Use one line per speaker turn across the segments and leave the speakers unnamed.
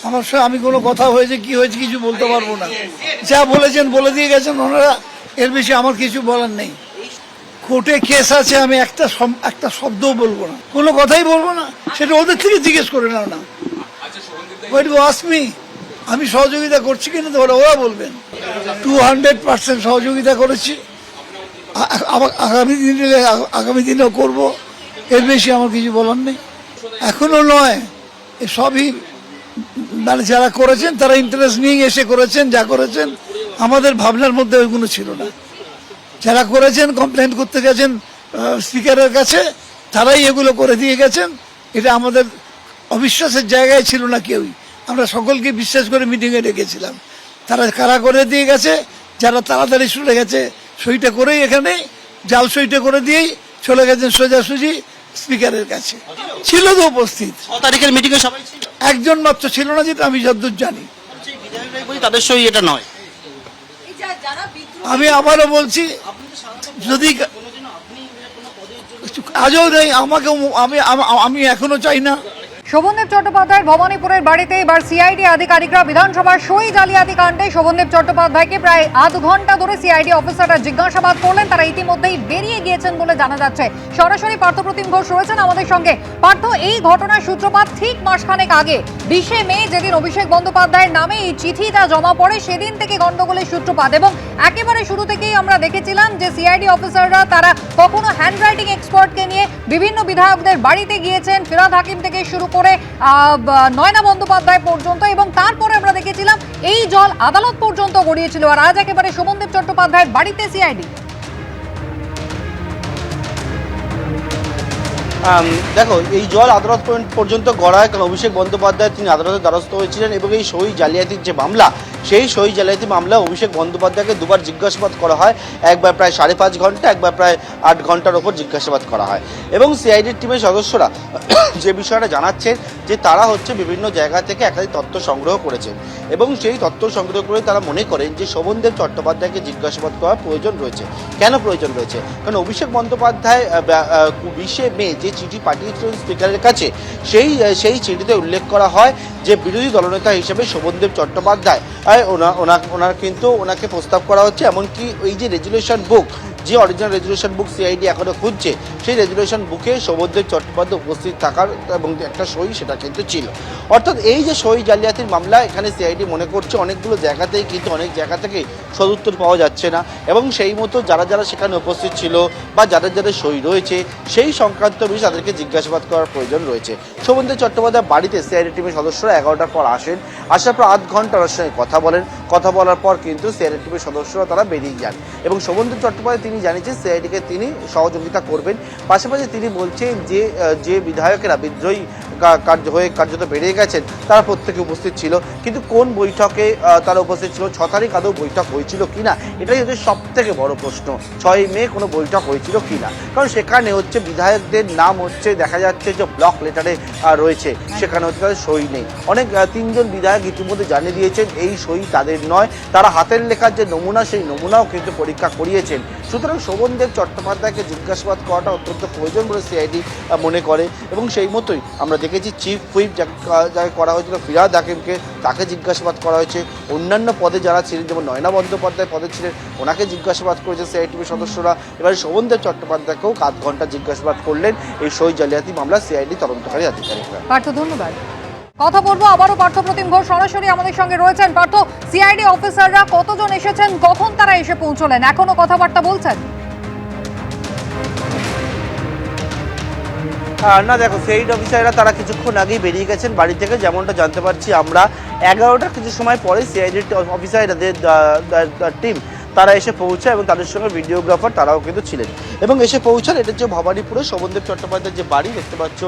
আমার সঙ্গে আমি কোনো কথা হয়েছে কি হয়েছে কিছু বলতে পারবো না। যা বলেছেন বলে দিয়ে গেছেন ওনারা, এর বেশি আমার কিছু বলার নেই। কোর্টে কেস আছে, আমি একটা শব্দও বলবো না, কোনো কথাই বলবো না। সেটা ওদের থেকে জিজ্ঞেস করে নাও না। আমি সহযোগিতা করছি কিনা তো ওরা বলবেন। 200% সহযোগিতা করেছি, আগামী দিনেও করব। এর বেশি আমার কিছু বলার নেই। এখনো নয়, সবই মানে যারা করেছেন তারা ইন্টারেস্ট নিয়ে এসে করেছেন। যা করেছেন আমাদের ভাবনার মধ্যে ওইগুলো ছিল না। যারা করেছেন কমপ্লেন করতে গেছেন স্পিকারের কাছে, তারাই এগুলো করে দিয়ে গেছেন। এটা আমাদের অবিশ্বাসের জায়গায় ছিল না কেউই। আমরা সকলকে বিশ্বাস করে মিটিংয়ে ডেকেছিলাম। তারা কারা করে দিয়ে গেছে, যারা তাড়াতাড়ি চলে গেছে সইটা করেই এখানে জাল সইটা করে দিয়েই চলে গেছেন সোজাসুজি স্পিকারের কাছে। ছিল তো উপস্থিত,
6 তারিখের মিটিং এ সবাই ছিল।
একজন মাত্র ছিল না, যেটা আমি যতদূর জানি।
তাদের সই এটা নয়।
আমি আবারও বলছি, যদি আজও নেই আমাকে, আমি এখনো চাই না।
শোভনদেব চট্টোপাধ্যায়ের ভবানীপুরের বাড়িতে এবার সিআইডি আধিকারিকরা বিধানসভার সই জালিয়াতি কাণ্ডে শোভনদেব চট্টোপাধ্যায়কে প্রায় আধ ঘন্টা ধরে সিআইডি অফিসাররা জিজ্ঞাসাবাদ করলেন। তারা ইতিমধ্যেই বেরিয়ে গিয়েছেন বলে জানা যাচ্ছে। সরাসরি পার্থপ্রতিম ঘোষ রয়েছেন আমাদের সঙ্গে। পার্থ, এই ঘটনার সূত্রপাত ঠিক মাসখানেক আগে 20শে মে, যেদিন অভিষেক বন্দ্যোপাধ্যায়ের নামে এই চিঠিটা জমা পড়ে, সেদিন থেকে গন্ডগোলের সূত্রপাত। এবং একেবারে শুরু থেকেই আমরা দেখেছিলাম যে সিআইডি অফিসাররা তারা কখনো হ্যান্ডরাইটিং এক্সপার্টকে নিয়ে বিভিন্ন বিধায়কদের বাড়িতে গিয়েছেন, ফিরহাদ হাকিম থেকে শুরু করে নয়না বন্দ্যোপাধ্যায় পর্যন্ত, এবং তারপরে আমরা দেখেছিলাম এই জল আদালত পর্যন্ত গড়িয়েছিল। আর আজ একেবারে শোভনদেব চট্টোপাধ্যায়ের বাড়িতে সিআইডি।
দেখো, এই জল আদালত পর্যন্ত গড়ায় কারণ অভিষেক বন্দ্যোপাধ্যায় তিনি আদালতের দ্বারস্থ হয়েছিলেন এবং এই সই জালিয়াতির যে মামলা, সেই সই জালিয়াতি মামলা অভিষেক বন্দ্যোপাধ্যায়কে দুবার জিজ্ঞাসাবাদ করা হয়। একবার প্রায় 5.5 ঘন্টা, একবার প্রায় 8 ঘন্টার ওপর জিজ্ঞাসাবাদ করা হয়। এবং সিআইডির টিমের সদস্যরা যে বিষয়টা জানাচ্ছেন যে তারা হচ্ছে বিভিন্ন জায়গা থেকে একাধিক তথ্য সংগ্রহ করেছেন এবং সেই তথ্য সংগ্রহ করে তারা মনে করেন যে শোভনদেব চট্টোপাধ্যায়কে জিজ্ঞাসাবাদ করার প্রয়োজন রয়েছে। কেন প্রয়োজন রয়েছে? কারণ অভিষেক বন্দ্যোপাধ্যায় 20শে মে যে চিঠি পাঠিয়েছিলেন স্পিকারের কাছে, সেই চিঠিতে উল্লেখ করা হয় যে বিরোধী দলনেতা হিসেবে শোভনদেব চট্টোপাধ্যায় ওনাকে প্রস্তাব করা হচ্ছে। এমনকি ওই যে রেজুলেশন বুক, যে অরিজিনাল রেজুলেশন বুক সিআইডি এখনো খুঁজছে, সেই রেজুলেশন বুকে শোভনদেব চট্টোপাধ্যায় উপস্থিত থাকার এবং একটা সই সেটা কিন্তু ছিল। অর্থাৎ এই যে সই জালিয়াতির মামলা, এখানে সিআইডি মনে করছে অনেকগুলো জায়গাতেই কিন্তু অনেক জায়গা থেকেই সদুত্তর পাওয়া যাচ্ছে না এবং সেই মতো যারা যারা সেখানে উপস্থিত ছিল বা যাদের যাদের সই রয়েছে সেই সংক্রান্ত বিষয়ে তাদেরকে জিজ্ঞাসাবাদ করার প্রয়োজন রয়েছে। শোভনদেব চট্টোপাধ্যায় বাড়িতে সিআইডি টিমের সদস্যরা 11টার পর আসেন। আসার পর আধ ঘন্টা ওর সঙ্গে কথা বলেন। কথা বলার পর কিন্তু সিআইডি টিমের সদস্যরা তারা বেরিয়ে যান এবং শোভনদেব চট্টোপাধ্যায় তিনি জানিয়েছেন সিআইডিকে তিনি সহযোগিতা করবেন। পাশাপাশি তিনি বলছেন যে বিধায়কেরা বিদ্রোহী কার্যত বেরিয়ে গেছেন তারা প্রত্যেকে উপস্থিত ছিল, কিন্তু কোন বৈঠকে তারা উপস্থিত ছিল, 6 তারিখ আদৌ বৈঠক হয়েছিল কিনা, এটাই হচ্ছে সব থেকে বড় প্রশ্ন। 6 মে কোনো বৈঠক হয়েছিল কিনা, কারণ সেখানে হচ্ছে বিধায়কদের নাম হচ্ছে দেখা যাচ্ছে যে ব্লক লেটারে রয়েছে, সেখানে হচ্ছে তাদের সই নেই। অনেক 3 জন বিধায়ক ইতিমধ্যে জানিয়ে দিয়েছেন এই সই তাদের নয়, তারা হাতের লেখার যে নমুনা সেই নমুনাও কিন্তু পরীক্ষা করিয়েছেন। সুতরাং শোভনদেব চট্টোপাধ্যায়কে জিজ্ঞাসাবাদ করাটা অত্যন্ত প্রয়োজন বলে সিআইডি মনে করে এবং সেই মতোই আমরা দেখেছি চিফ হুইপ যাকে করা হয়েছিল ফিরহাদ হাকিমকে, তাকে জিজ্ঞাসাবাদ করা হয়েছে। অন্যান্য পদে যারা ছিলেন, যেমন নয়না বন্দ্যোপাধ্যায় পদে ছিলেন, ওনাকে জিজ্ঞাসাবাদ করেছে সিআইডির সদস্যরা। এবার শোভনদেব চট্টোপাধ্যায়কেও আধ ঘন্টা জিজ্ঞাসাবাদ করলেন এই সই জালিয়াতি মামলা সিআইডি তদন্তকারী আধিকারিকরা।
পার্থ, ধন্যবাদ। কথা বলবো আবারও পার্থপ্রতিম ঘোষ সরাসরি আমাদের সঙ্গে রয়েছেন। পার্থ, সিআইডি অফিসাররা কতজন এসেছেন, কখন তারা এসে পৌঁছলেন, এখনো কথাবার্তা বলছেন?
না দেখো, সিআইডি অফিসাররা তারা কিছুক্ষণ আগেই বেরিয়ে গেছেন বাড়ি থেকে, যেমনটা জানতে পারছি আমরা। 11টার কিছু সময় পরে সিআইডি অফিসারদের টিম তারা এসে পৌঁছায় এবং তাদের সঙ্গে ভিডিওগ্রাফার তারাও কিন্তু ছিলেন এবং এসে পৌঁছান। এটা হচ্ছে ভবানীপুরে শোভনদেব চট্টোপাধ্যায়ের যে বাড়ি দেখতে পাচ্ছ,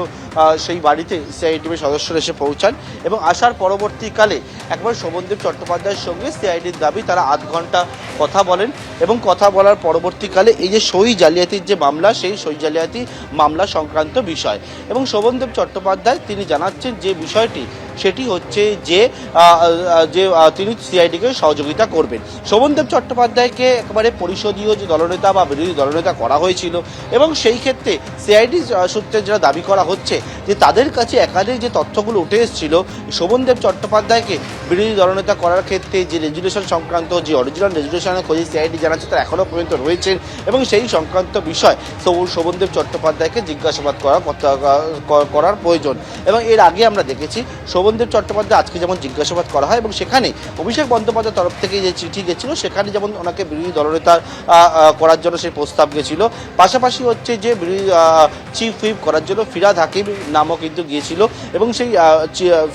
সেই বাড়িতে সিআইডি টিমের সদস্যরা এসে পৌঁছান এবং আসার পরবর্তীকালে একবার শোভনদেব চট্টোপাধ্যায়ের সঙ্গে সিআইডির দাবি তারা আধ ঘন্টা কথা বলেন এবং কথা বলার পরবর্তীকালে এই যে সই জালিয়াতির যে মামলা, সেই সই জালিয়াতি মামলা সংক্রান্ত বিষয় এবং শোভনদেব চট্টোপাধ্যায় তিনি জানাচ্ছেন যে বিষয়টি সেটি হচ্ছে যে তিনি সিআইডিকে সহযোগিতা করবেন। শোভনদেব চট্টোপাধ্যায়কে একেবারে পরিষদীয় যে দলনেতা বা বিরোধী দলনেতা করা হয়েছিল এবং সেই ক্ষেত্রে সিআইডি সূত্রে যেটা দাবি করা হচ্ছে যে তাদের কাছে একাধিক যে তথ্যগুলো উঠে এসেছিল শোভনদেব চট্টোপাধ্যায়কে বিরোধী দলনেতা করার ক্ষেত্রে যে রেজুলেশন সংক্রান্ত যে অরিজিনাল রেজুলেশনের খোঁজে সিআইডি জানাচ্ছে তারা এখনও পর্যন্ত রয়েছেন এবং সেই সংক্রান্ত বিষয় শোভনদেব চট্টোপাধ্যায়কে জিজ্ঞাসাবাদ করার প্রয়োজন। এবং এর আগে আমরা দেখেছি শোভনদেব চট্টোপাধ্যায় আজকে যেমন জিজ্ঞাসাবাদ করা হয় এবং সেখানে অভিষেক বন্দ্যোপাধ্যায়ের তরফ থেকে যে চিঠি গেছিল সেখানে যেমন ওনাকে বিরোধী দলনেতা করার জন্য সেই প্রস্তাব গেছিল, পাশাপাশি হচ্ছে যে বিরোধী চিফ হুইপ করার জন্য ফিরহাদ হাকিম নামও কিন্তু গিয়েছিল এবং সেই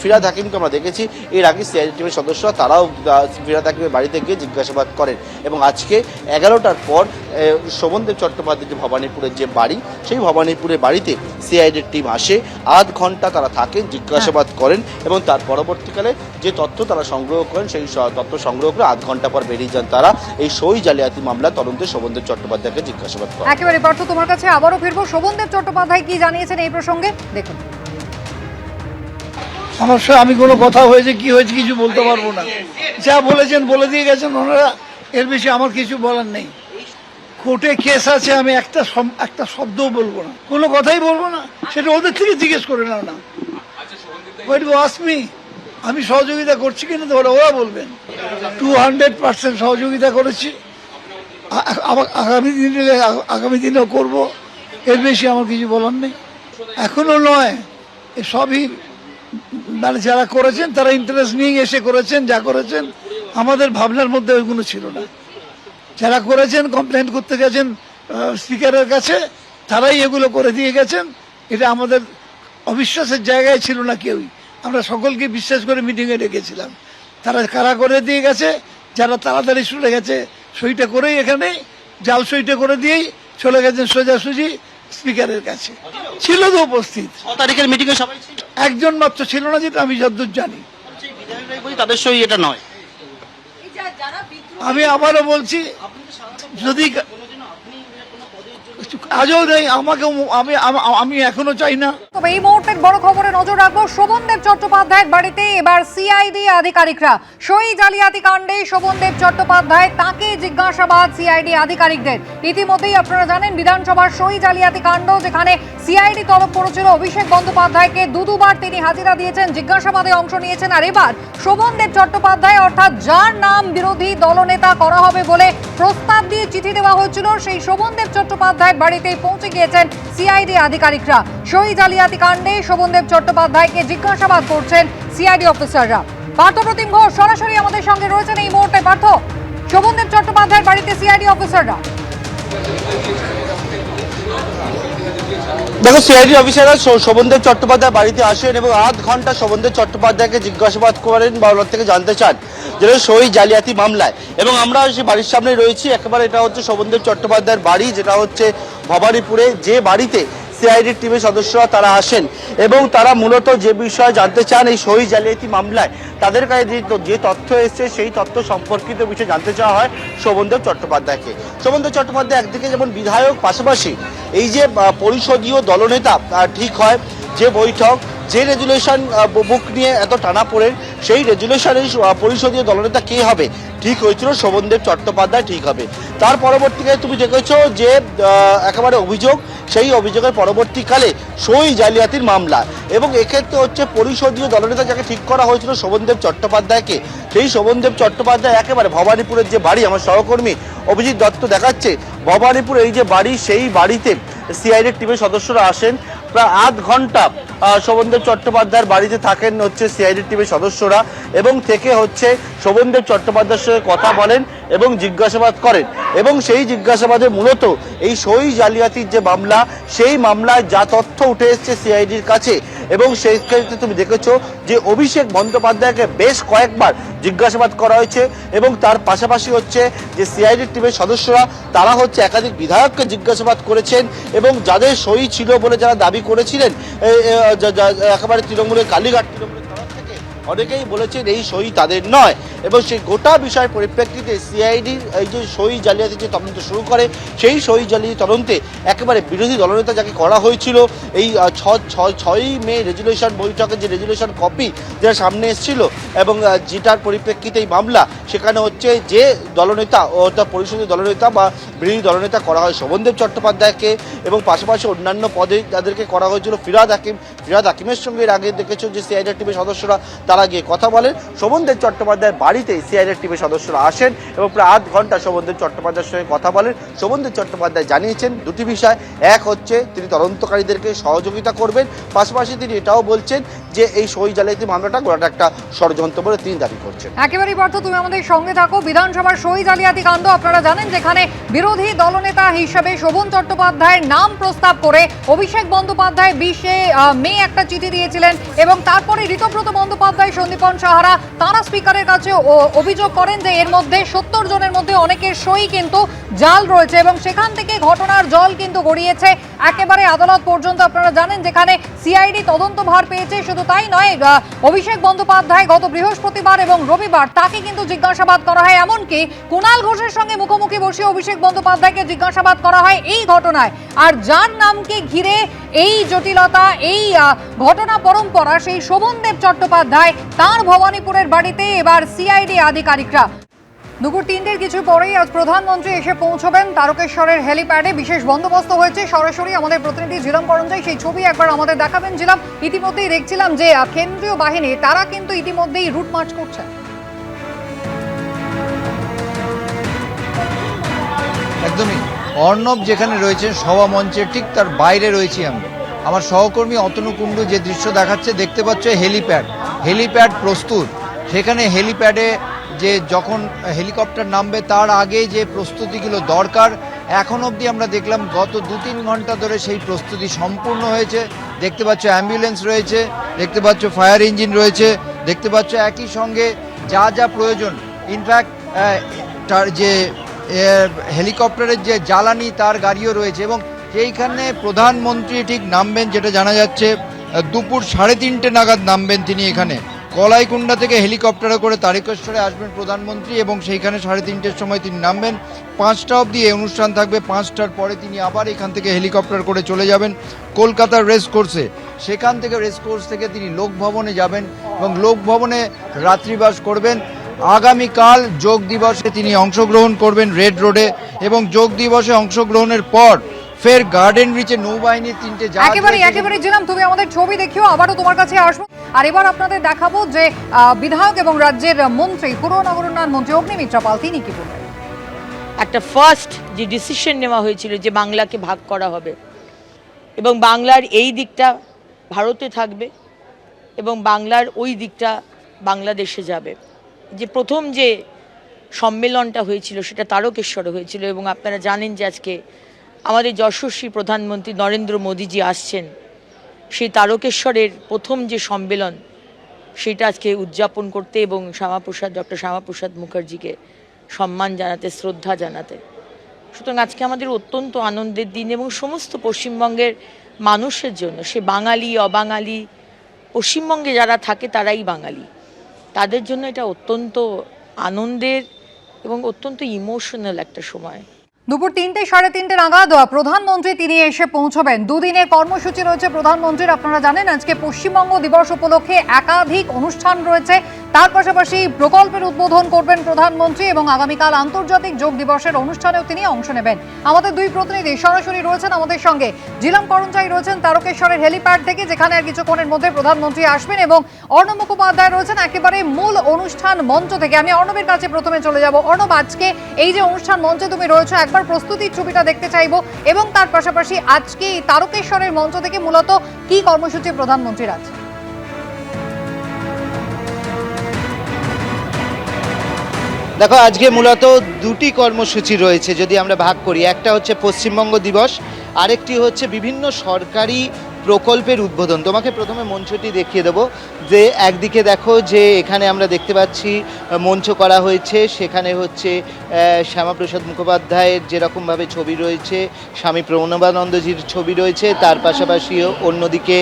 ফিরহাদ হাকিমকে আমরা দেখেছি এর আগে সিআইডি টিমের সদস্যরা তারাও ফিরহাদ হাকিমের বাড়িতে গিয়ে জিজ্ঞাসাবাদ করেন এবং আজকে 11টার পর শোভনদেব চট্টোপাধ্যায় যে ভবানীপুরের যে বাড়ি সেই ভবানীপুরের বাড়িতে সিআইডির টিম আসে, আধ ঘন্টা তারা থাকেন, জিজ্ঞাসাবাদ করেন এবং তার পরবর্তীকালে যে তথ্য তারা সংগ্রহ করেন সেই তথ্য সংগ্রহ করে আধ ঘন্টা পর বেরিয়ে যান তারা এই সই জালিয়াতি মামলা তদন্তে শোভনদেব চট্টোপাধ্যায়কে জিজ্ঞাসাবাদ করেন।
একেবারে পার্থ, তোমার কাছে আবারও ফিরবো। শোভনদেব চট্টোপাধ্যায় কি জানিয়েছেন এই প্রসঙ্গে দেখুন।
আমার সাথে আমি কোনো কথা হয়েছে কি হয়েছে কিছু বলতে পারবো না, যা বলেছেন বলে দিয়ে গেছেন ওনারা, এর বেশি আমার কিছু বলার নেই। কোর্টে কেস আছে, আমি একটা শব্দও বলবো না, কোনো কথাই বলবো না, সেটা ওদের থেকে জিজ্ঞেস করে নাও না। আমি সহযোগিতা করছি কিনা তো ওরা বলবেন। 200% সহযোগিতা করেছি, আগামী দিনেও করব, এর বেশি আমার কিছু বলার নেই। এখনো নয়, সবই মানে যারা করেছেন তারা ইন্টারেস্ট নিয়ে এসে করেছেন, যা করেছেন আমাদের ভাবনার মধ্যে ওইগুলো ছিল না। যারা করেছেন কমপ্লেন করতে গেছেন স্পিকারের কাছে, তারাই এগুলো করে দিয়ে গেছেন। এটা আমাদের অবিশ্বাসের জায়গায় ছিল না কেউই, আমরা সকলকে বিশ্বাস করে মিটিংয়ে ডেকেছিলাম। তারা কারা করে দিয়ে গেছে, যারা তাড়াতাড়ি চলে গেছে সইটা করেই এখানে জাল সইটা করে দিয়েই চলে গেছেন সোজাসুজি স্পিকারের কাছে। ছিল তো উপস্থিত,
তারিখের মিটিংয়ে সবাই ছিল,
একজন মাত্র ছিল না যেটা আমি যতদূর জানি।
তাদের সই এটা নয়।
আমি আবারও বলছি, যদি আজও নেই আমাকে, আমি এখনো চাই না।
তবে এই মুহূর্তের বড় খবরে নজর রাখবো। শোভনদেব চট্টোপাধ্যায়ের বাড়িতে এবার সিআইডি আধিকারিকরা। সই জালিয়াতি কাণ্ডে শোভনদেব চট্টোপাধ্যায়, তাকে জিজ্ঞাসাবাদ সিআইডি আধিকারিকদের। ইতিমধ্যেই আপনারা জানেন বিধানসভার সই জালিয়াতি কাণ্ড, যেখানে সিআইডি তলব করেছিল অভিষেক বন্দ্যোপাধ্যায়কে, দুবার তিনি হাজিরা দিয়েছেন, জিজ্ঞাসাবাদে অংশ নিয়েছেন। আর এবার শোভনদেব চট্টোপাধ্যায়, অর্থাৎ যার নাম বিরোধী দলনেতা করা হবে বলে প্রস্তাব দিয়ে চিঠি দেওয়া হয়েছিল, সেই শোভনদেব চট্টোপাধ্যায় বাড়িতে পৌঁছে গিয়েছেন সিআইডি আধিকারিকরা। সই জালিয়াতি কাণ্ডে শোভনদেব চট্টোপাধ্যায়কে জিজ্ঞাসাবাদ করছেন সিআইডি অফিসাররা। পার্থপ্রতিম ঘোষ সরাসরি আমাদের সঙ্গে রয়েছেন এই মুহূর্তে। পার্থ, শোভনদেব চট্টোপাধ্যায়ের বাড়িতে সিআইডি অফিসাররা।
দেখো, সিআইডি অফিসাররা শোভনদেব চট্টোপাধ্যায় বাড়িতে আসেন এবং আধ ঘন্টা শোভনদেব চট্টোপাধ্যায়কে জিজ্ঞাসাবাদ করেন বা ওনার থেকে জানতে চান যেটা সই জালিয়াতি মামলায়। এবং আমরা সেই বাড়ির সামনে রয়েছি, একেবারে এটা হচ্ছে শোভনদেব চট্টোপাধ্যায়ের বাড়ি, যেটা হচ্ছে ভবানীপুরে, যে বাড়িতে সিআইডি টিমের সদস্যরা তারা আসেন এবং তারা মূলত যে বিষয়ে জানতে চান এই সই জালিয়াতি মামলায় তাদের কাছে যে তথ্য এসছে সেই তথ্য সম্পর্কিত বিষয়ে জানতে চাওয়া হয় শোভনদেব চট্টোপাধ্যায়কে। শোভনদেব চট্টোপাধ্যায় একদিকে যেমন বিধায়ক, পাশাপাশি এই যে পরিষদীয় দলনেতা ঠিক হয় যে বৈঠক, যে রেজুলেশন বুক নিয়ে এত টানাপোড়েন, সেই রেজুলেশনের পরিষদীয় দলনেতা কে হবে ঠিক হয়েছিল শোভনদেব চট্টোপাধ্যায় ঠিক হবে। তার পরবর্তীকালে তুমি দেখেছো যে একেবারে অভিযোগ, সেই অভিযোগের পরবর্তীকালে সই জালিয়াতির মামলা এবং এক্ষেত্রে হচ্ছে পরিষদীয় দলনেতা যাকে ঠিক করা হয়েছিল শোভনদেব চট্টোপাধ্যায়কে, সেই শোভনদেব চট্টোপাধ্যায় একেবারে ভবানীপুরের যে বাড়ি, আমার সহকর্মী অভিজিৎ দত্ত দেখাচ্ছে ভবানীপুর এই যে বাড়ি, সেই বাড়িতে সিআইডি টিমের সদস্যরা আসেন। প্রায় আধ ঘন্টা শোভনদেব চট্টোপাধ্যায়ের বাড়িতে থাকেন হচ্ছে সিআইডি টিমের সদস্যরা এবং থেকে হচ্ছে শোভনদেব চট্টোপাধ্যায়ের সঙ্গে কথা বলেন এবং জিজ্ঞাসাবাদ করেন এবং সেই জিজ্ঞাসাবাদে মূলত এই সই জালিয়াতির যে মামলা, সেই মামলায় যা তথ্য উঠে এসছে সিআইডির কাছে এবং সেই ক্ষেত্রে তুমি দেখেছো যে অভিষেক বন্দ্যোপাধ্যায়কে বেশ কয়েকবার জিজ্ঞাসাবাদ করা হয়েছে এবং তার পাশাপাশি হচ্ছে যে সিআইডি টিমের সদস্যরা তারা হচ্ছে একাধিক বিধায়ককে জিজ্ঞাসাবাদ করেছেন এবং যাদের সই ছিল বলে যারা দাবি করেছিলেন একেবারে তৃণমূলের কালীঘাট তৃণমূলের তরফ থেকে অনেকেই বলেছেন এই সই তাদের নয়, এবং সেই গোটা বিষয়ের পরিপ্রেক্ষিতে সিআইডির এই যে সই জালিয়াতি যে তদন্ত শুরু করে, সেই সই জালিয়াতি তদন্তে একেবারে বিরোধী দলনেতা যাকে করা হয়েছিল এই 6ই মে রেজুলেশন বৈঠকে যে রেজুলেশন কপি যেটা সামনে এসেছিল, এবং যেটার পরিপ্রেক্ষিতে এই মামলা, সেখানে হচ্ছে যে দলনেতা অর্থাৎ পরিষদের দলনেতা বা বিরোধী দলনেতা করা হয় শোভনদেব চট্টোপাধ্যায়কে, এবং পাশাপাশি অন্যান্য পদে যাদেরকে করা হয়েছিল ফিরহাদ হাকিমের সঙ্গে এর আগে দেখেছো যে সিআইডি টিমের সদস্যরা তারা গিয়ে কথা বলেন। শোভনদেব চট্টোপাধ্যায়ের বাড়িতে সিআইডি টিমের সদস্যরা আসেন এবং প্রায় আধ ঘন্টা শোভনদেব চট্টোপাধ্যায়ের সঙ্গে কথা বলেন। শোভনদেব চট্টোপাধ্যায় জানিয়েছেন দুটি বিষয়, এক হচ্ছে তিনি তদন্তকারীদেরকে সহযোগিতা করবেন, পাশাপাশি তিনি এটাও বলছেন যে এই সই জালিয়াতি মামলাটা গোটাটা একটা ষড়যন্ত্র বলে তিনি দাবি করছেন।
একেবারেই পার্থ, তুমি আমাদের সঙ্গে থাকো। বিধানসভার সই জালিয়াতি কাণ্ড আপনারা জানেন, যেখানে বিরোধী দলনেতা হিসেবে শোভন চট্টোপাধ্যায়ের নাম প্রস্তাব করে অভিষেক বন্দ্যোপাধ্যায় 20 মে একটা চিঠি দিয়েছিলেন, এবং তারপরে ঋতব্রত বন্দ্যোপাধ্যায়, সন্দীপন সাহারা তারা স্পিকারের কাছে অভিযোগ করেন যে এর মধ্যে 70 জনের মধ্যে অনেকের সই কিন্তু জাল রয়েছে, এবং সেখান থেকে ঘটনার জল কিন্তু গড়িয়েছে একেবারে আদালত পর্যন্ত। আপনারা জানেন যেখানে সিআইডি তদন্তভার পেয়েছে। শুধু তাই নয়, অভিষেক বন্দ্যোপাধ্যায় গত বৃহস্পতিবার এবং রবিবার তাকে কিন্তু জিজ্ঞাসাবাদ করা হয়, এমনকি কুণাল ঘোষের সঙ্গে মুখোমুখি বসে অভিষেক বন্দ্যোপাধ্যায়কে জিজ্ঞাসাবাদ করা হয় এই ঘটনায়। আর যার নামকে ঘিরে এই জটিলতা, এই ঘটনা পরম্পরা, সেই শোভনদেব চট্টোপাধ্যায়, তার ভবানীপুরের বাড়িতে এবার সিআইডি আধিকারিকরা। দুপুর 3টের কিছু পরেই আজ প্রধানমন্ত্রী এসে পৌঁছবেন তারকেশ্বরের হেলিপ্যাডে। বিশেষ বন্দোবস্ত হয়েছে। সরাসরি আমাদের প্রতিনিধি জিলাম করঞ্জাই সেই ছবি একবার আমাদের দেখাবেন। জিলাম, ইতিমধ্যেই দেখছিলাম যে কেন্দ্রীয় বাহিনী তারা কিন্তু ইতিমধ্যেই রুট মার্চ করছে।
একদমই অর্ণব যেখানে রয়েছেন সভা মঞ্চের ঠিক তার বাইরে রয়েছি আমি। আমার সহকর্মী অতনু কুণ্ডু যে দৃশ্য দেখাচ্ছে, দেখতে পাচ্ছ হেলিপ্যাড প্রস্তুত। সেখানে হেলিপ্যাডে যে যখন হেলিকপ্টার নামবে তার আগে যে প্রস্তুতিগুলো দরকার, এখন অবধি আমরা দেখলাম গত 2-3 ঘন্টা ধরে সেই প্রস্তুতি সম্পূর্ণ হয়েছে। দেখতে পাচ্ছ অ্যাম্বুলেন্স রয়েছে, দেখতে পাচ্ছ ফায়ার ইঞ্জিন রয়েছে, দেখতে পাচ্ছ একই সঙ্গে যা যা প্রয়োজন, ইনফ্যাক্ট তার যে হেলিকপ্টারের যে জ্বালানি তার গাড়িও রয়েছে, এবং সেইখানে প্রধানমন্ত্রী ঠিক নামবেন যেটা জানা যাচ্ছে দুপুর 3:30 নাগাদ নামবেন তিনি। এখানে কলাইকুণ্ডা থেকে হেলিকপ্টারে করে তারকেশ্বরে আসবেন প্রধানমন্ত্রী, এবং সেইখানে 3:30-র সময় তিনি নামবেন। 5টা অবধি এই অনুষ্ঠান থাকবে। 5টার পরে তিনি আবার এখান থেকে হেলিকপ্টার করে চলে যাবেন কলকাতার রেস কোর্সে। সেখান থেকে রেস কোর্স থেকে তিনি লোকভবনে যাবেন এবং লোকভবনে রাত্রিবাস করবেন। আগামীকাল যোগ দিবসে তিনি অংশগ্রহণ করবেন রেড রোডে, এবং যোগ দিবসে অংশগ্রহণের পর ফের গার্ডেন রিচে নৌবাহিনীর 3টে জাহাজ।
একেবারে জিলাম, তুমি আমাদের ছবি দেখিও, আবারও তোমার কাছে আসবো। আর এবার আপনাদের দেখাবো যে বিধায়ক এবং রাজ্যের মন্ত্রী, পুর নগর উন্নয়ন মন্ত্রী অগ্নিমিত্রা পাল, তিনি কি বলবেন।
একটা ফার্স্ট যে ডিসিশন নেওয়া হয়েছিল যে বাংলাকে ভাগ করা হবে, এবং বাংলার এই দিকটা ভারতে থাকবে এবং বাংলার ওই দিকটা বাংলাদেশে যাবে। যে প্রথম যে সম্মেলনটা হয়েছিল সেটা তারকেশ্বরে হয়েছিল, এবং আপনারা জানেন যে আজকে আমাদের যশস্বী প্রধানমন্ত্রী নরেন্দ্র মোদীজি আসছেন। সেই তারকেশ্বরের প্রথম যে সম্মেলন সেটা আজকে উদযাপন করতে এবং ডক্টর শ্যামাপ্রসাদ মুখার্জিকে সম্মান জানাতে, শ্রদ্ধা জানাতে। সুতরাং আজকে আমাদের অত্যন্ত আনন্দের দিন, এবং সমস্ত পশ্চিমবঙ্গের মানুষের জন্য, সে বাঙালি অবাঙালি, পশ্চিমবঙ্গে যারা থাকে তারাই বাঙালি, তাদের জন্য এটা অত্যন্ত আনন্দের এবং অত্যন্ত ইমোশনাল একটা সময়।
দুপুর 3টে 3:30 নাগাদ প্রধানমন্ত্রী তিনি এসে পৌঁছবেন। দুদিনের কর্মসূচি রয়েছে প্রধানমন্ত্রীর। আপনারা জানেন আজকে পশ্চিমবঙ্গ দিবস উপলক্ষে একাধিক অনুষ্ঠান রয়েছে। তার পাশাপাশি প্রকল্পের উদ্বোধন করবেন প্রধানমন্ত্রী, এবং আগামীকাল আন্তর্জাতিক যোগ দিবসের অনুষ্ঠানেও তিনি অংশ নেবেন। আমাদের দুই প্রতিনিধি সরাসরি রয়েছেন আমাদের সঙ্গে। জিলাম করঞ্জাই রয়েছেন তারকেশ্বরের হেলিপ্যাড থেকে, যেখানে আর কিছুক্ষণের মধ্যে প্রধানমন্ত্রী আসবেন, এবং অর্ণব মুখোপাধ্যায় রয়েছেন একেবারে মূল অনুষ্ঠান মঞ্চ থেকে। আমি অর্ণবের কাছে প্রথমে চলে যাব। অর্ণব, আজকে এই যে অনুষ্ঠান মঞ্চে তুমি রয়েছো, একবার প্রস্তুতির ছবিটা দেখতে চাইবো, এবং তার পাশাপাশি আজকে তারকেশ্বরের মঞ্চ থেকে মূলত কি কর্মসূচি প্রধানমন্ত্রীর আছে।
দেখো, আজকে মূলত দুটি কর্মসূচি রয়েছে যদি আমরা ভাগ করি। একটা হচ্ছে পশ্চিমবঙ্গ দিবস, আরেকটি হচ্ছে বিভিন্ন সরকারি প্রকল্পের উদ্বোধন। তোমাকে প্রথমে মঞ্চটি দেখিয়ে দেবো, যে একদিকে দেখো যে এখানে আমরা দেখতে পাচ্ছি মঞ্চ করা হয়েছে, সেখানে হচ্ছে শ্যামাপ্রসাদ মুখোপাধ্যায়ের যেরকমভাবে ছবি রয়েছে, স্বামী প্রণবানন্দজির ছবি রয়েছে, তার পাশাপাশি অন্যদিকে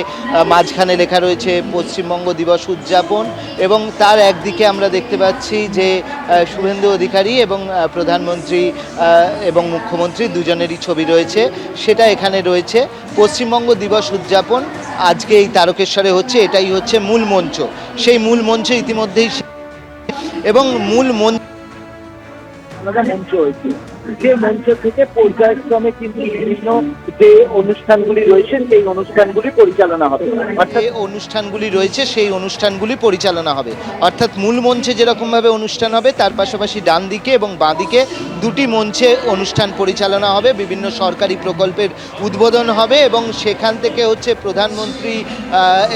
মাঝখানে লেখা রয়েছে পশ্চিমবঙ্গ দিবস উদযাপন, এবং তার একদিকে আমরা দেখতে পাচ্ছি যে শুভেন্দু অধিকারী এবং প্রধানমন্ত্রী এবং মুখ্যমন্ত্রী দুজনেরই ছবি রয়েছে, সেটা এখানে রয়েছে। পশ্চিমবঙ্গ দিবস উদযাপন আজকে এই তারকেশ্বরে হচ্ছে, এটাই হচ্ছে মূল মঞ্চ। সেই মূল মঞ্চ ইতিমধ্যেই এবং মূল মঞ্চ
হয়েছে, যে মঞ্চ থেকে পর্যায়ক্রমে কিন্তু বিভিন্ন যে অনুষ্ঠানগুলি রয়েছে সেই অনুষ্ঠানগুলি পরিচালনা হবে,
অর্থাৎ অনুষ্ঠানগুলি রয়েছে সেই অনুষ্ঠানগুলি পরিচালনা হবে। অর্থাৎ মূল মঞ্চে যেরকমভাবে অনুষ্ঠান হবে, তার পাশাপাশি ডান দিকে এবং বাঁ দিকে দুটি মঞ্চে অনুষ্ঠান পরিচালনা হবে, বিভিন্ন সরকারি প্রকল্পের উদ্বোধন হবে, এবং সেখান থেকে হচ্ছে প্রধানমন্ত্রী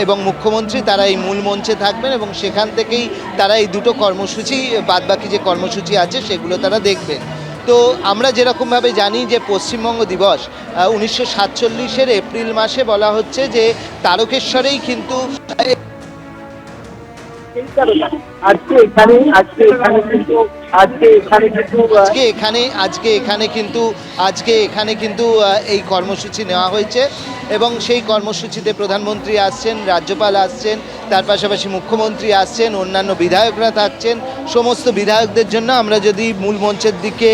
এবং মুখ্যমন্ত্রী তারা এই মূল মঞ্চে থাকবেন, এবং সেখান থেকেই তারা এই দুটো কর্মসূচি, বাদবাকি যে কর্মসূচি আছে সেগুলো তারা দেখবেন। তো আমরা যেরকমভাবে জানি যে পশ্চিমবঙ্গ দিবস 1947-এর এপ্রিল মাসে বলা হচ্ছে যে তারকেশ্বরেই কিন্তু
আজকে
এখানে কিন্তু এই কর্মসূচি নেওয়া হয়েছে, এবং সেই কর্মসূচিতে প্রধানমন্ত্রী আসছেন, রাজ্যপাল আসছেন, তার পাশাপাশি মুখ্যমন্ত্রী আসছেন, অন্যান্য বিধায়করা থাকছেন। সমস্ত বিধায়কদের জন্য আমরা যদি মূল মঞ্চের দিকে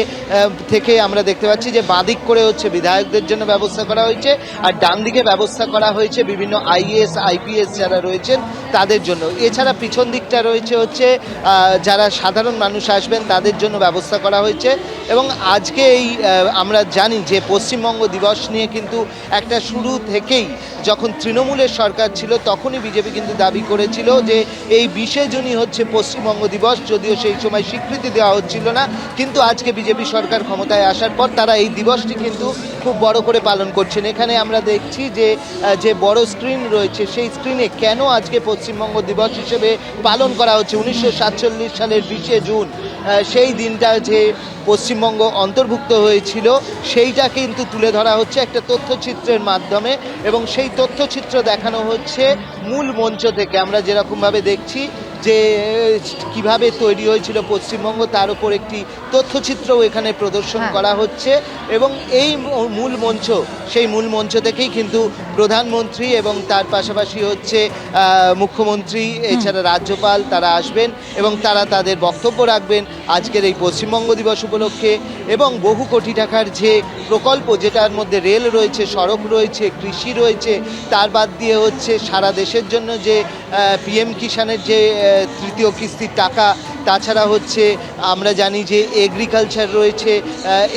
থেকে আমরা দেখতে পাচ্ছি যে বাঁদিক করে হচ্ছে বিধায়কদের জন্য ব্যবস্থা করা হয়েছে, আর ডান দিকে ব্যবস্থা করা হয়েছে বিভিন্ন আইএএস আইপিএস যারা রয়েছেন তাদের জন্য। এছাড়া পিছন দিকটা রয়েছে হচ্ছে যারা সাধারণ মানুষ আসবেন তাদের জন্য ব্যবস্থা করা হয়েছে। এবং আজকে এই আমরা জানি যে পশ্চিমবঙ্গ দিবস নিয়ে কিন্তু একটা শুরু থেকেই, যখন তৃণমূলের সরকার ছিল তখনই বিজেপি কিন্তু দাবি করেছিল যে এই 20শে জুনই হচ্ছে পশ্চিমবঙ্গ দিবস, যদিও সেই সময় স্বীকৃতি দেওয়া হচ্ছিল না, কিন্তু আজকে বিজেপি সরকার ক্ষমতায় আসার পর তারা এই দিবসটি কিন্তু খুব বড় করে পালন করছেন। এখানে আমরা দেখছি যে বড় স্ক্রিন রয়েছে, সেই স্ক্রিনে কেন আজকে পশ্চিমবঙ্গ দিবস হিসেবে পালন করা হচ্ছে। 1947 সালের 20শে জুন সেই দিনটা যে পশ্চিমবঙ্গ অন্তর্ভুক্ত হয়েছিল সেইটা কিন্তু তুলে ধরা হচ্ছে একটা তথ্যচিত্রের মাধ্যমে, এবং সেই তথ্যচিত্র দেখানো হচ্ছে মূল মঞ্চ থেকে। আমরা যেরকমভাবে দেখছি যে কিভাবে তৈরি হয়েছিল পশ্চিমবঙ্গ, তার উপর একটি তথ্যচিত্রও এখানে প্রদর্শন করা হচ্ছে, এবং এই মূল মঞ্চ, সেই মূল মঞ্চ থেকেই কিন্তু প্রধানমন্ত্রী এবং তার পাশাপাশি হচ্ছে মুখ্যমন্ত্রী, এছাড়া রাজ্যপাল তারা আসবেন এবং তারা তাদের বক্তব্য রাখবেন আজকের এই পশ্চিমবঙ্গ দিবস উপলক্ষে। এবং বহু কোটি টাকার যে প্রকল্প, যেটার মধ্যে রেল রয়েছে, সড়ক রয়েছে, কৃষি রয়েছে, তার বাদ দিয়ে হচ্ছে সারা দেশের জন্য যে পিএম কিষাণের যে তৃতীয় কিস্তির টাকা, তাছাড়া হচ্ছে আমরা জানি যে এগ্রিকালচার রয়েছে,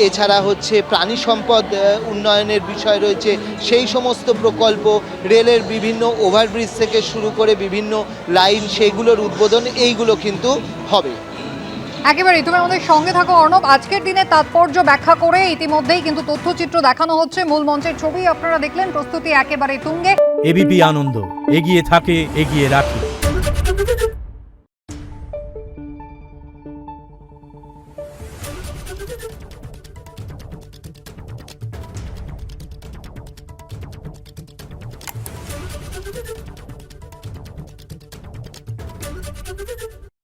এছাড়া হচ্ছে প্রাণী সম্পদ উন্নয়নের বিষয় রয়েছে, সেই সমস্ত প্রকল্প, রেলের বিভিন্ন ওভারব্রিজ থেকে শুরু করে বিভিন্ন লাইন, সেইগুলোর উদ্বোধন, এইগুলো কিন্তু হবে।
একেবারেই, তুমি আমাদের সঙ্গে থাকো অর্ণব। আজকের দিনে তাৎপর্য ব্যাখ্যা করে ইতিমধ্যেই কিন্তু তথ্যচিত্র দেখানো হচ্ছে, মূল মঞ্চের ছবি আপনারা দেখলেন, প্রস্তুতি একেবারে তুঙ্গে।
এবিপি আনন্দ, এগিয়ে থাকে, এগিয়ে রাখে।